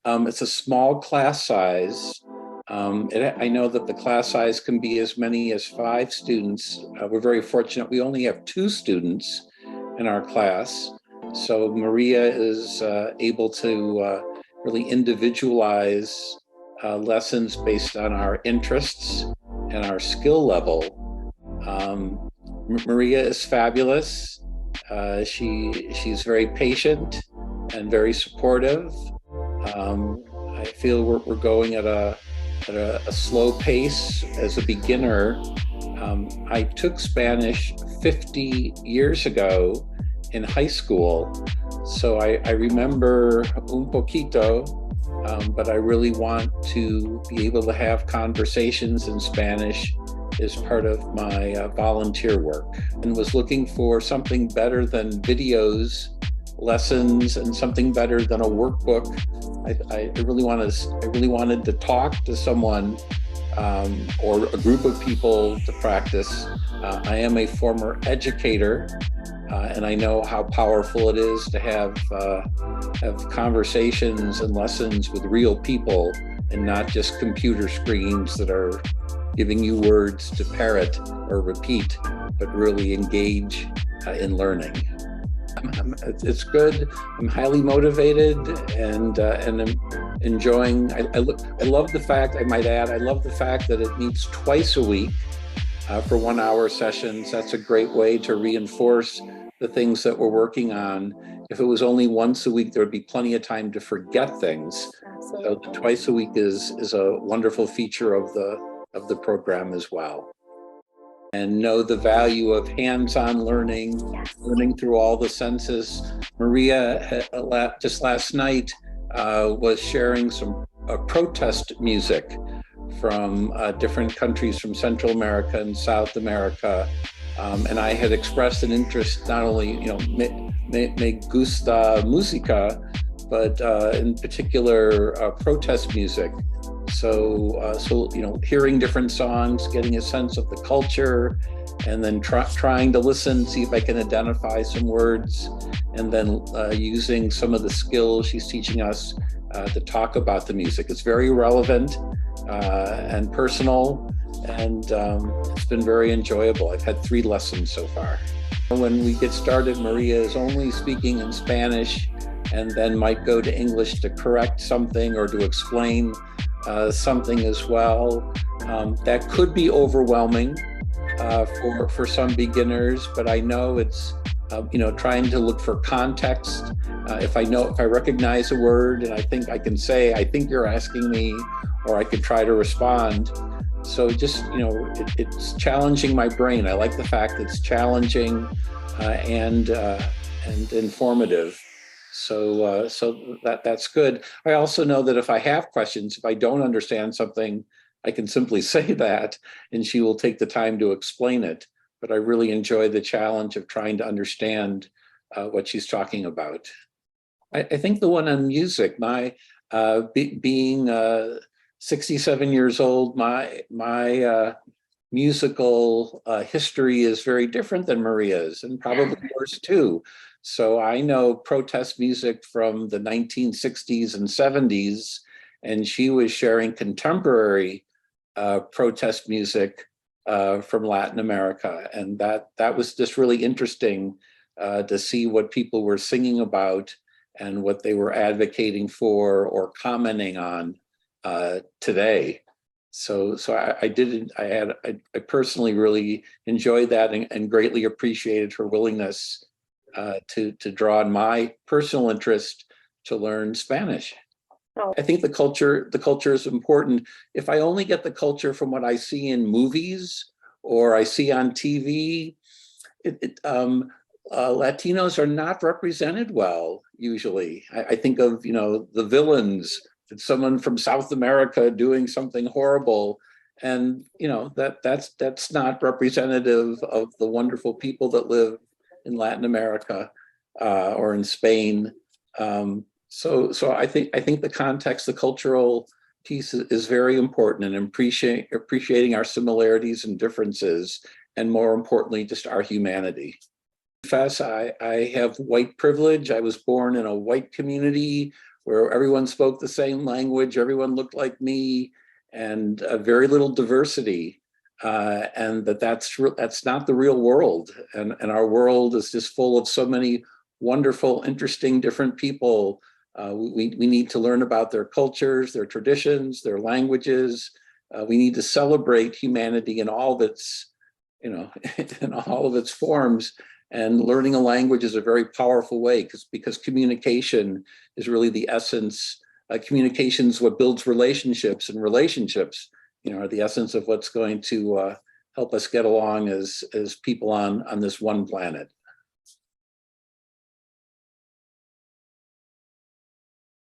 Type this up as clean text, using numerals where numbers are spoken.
It's a small class size. I know that the class size can be as many as 5 students. We're very fortunate. We only have 2 students in our class. So Maria is able to really individualize lessons based on our interests and our skill level. Maria is fabulous. She's very patient and very supportive. I feel we're going at a slow pace as a beginner. I took Spanish 50 years ago in high school, so I remember un poquito, but I really want to be able to have conversations in Spanish as part of my volunteer work, and was looking for something better than videos, lessons, and something better than a workbook. I really wanted to talk to someone or a group of people to practice. I am a former educator, and I know how powerful it is to have conversations and lessons with real people and not just computer screens that are giving you words to parrot or repeat, but really engage in learning. It's good. I'm highly motivated and I'm enjoying. I love the fact, I might add, I love the fact that it meets twice a week for 1-hour sessions. That's a great way to reinforce the things that we're working on. If it was only once a week, there would be plenty of time to forget things. Absolutely. So the twice a week is a wonderful feature of the program as well. And know the value of hands-on learning, learning through all the senses. Maria, just last night, was sharing some protest music from different countries from Central America and South America. And I had expressed an interest, not only, me gusta música, but in particular protest music. So hearing different songs, getting a sense of the culture, and then trying to listen, see if I can identify some words, and then using some of the skills she's teaching us to talk about the music. It's very relevant and personal, and it's been very enjoyable. I've had 3 lessons so far. When we get started, Maria is only speaking in Spanish and then might go to English to correct something or to explain something as well. That could be overwhelming for some beginners, but I know it's trying to look for context. If I recognize a word and I think I can say, I think you're asking me, or I could try to respond. So just, it's challenging my brain. I like the fact it's challenging and informative. So that's good. I also know that if I have questions, if I don't understand something, I can simply say that, and she will take the time to explain it. But I really enjoy the challenge of trying to understand what she's talking about. I think the one on music, being 67 years old, my musical history is very different than Maria's, and probably yours too. So I know protest music from the 1960s and 70s, and she was sharing contemporary protest music from Latin America. And that was just really interesting to see what people were singing about and what they were advocating for or commenting on today. So I personally really enjoyed that and greatly appreciated her willingness to draw on my personal interest to learn Spanish. Oh. I think the culture is important. If I only get the culture from what I see in movies or I see on TV, Latinos are not represented well usually. I think of the villains. It's someone from South America doing something horrible, and that's not representative of the wonderful people that live in Latin America or in Spain. So I think the context, the cultural piece is very important, and appreciating our similarities and differences, and more importantly, just our humanity. I have white privilege. I was born in a white community where everyone spoke the same language, everyone looked like me, and very little diversity. And that's not the real world. And our world is just full of so many wonderful, interesting, different people. We need to learn about their cultures, their traditions, their languages. We need to celebrate humanity in all of its, in all of its forms. And learning a language is a very powerful way because communication is really the essence. Communication is what builds relationships, and relationships, are the essence of what's going to help us get along as people on this one planet.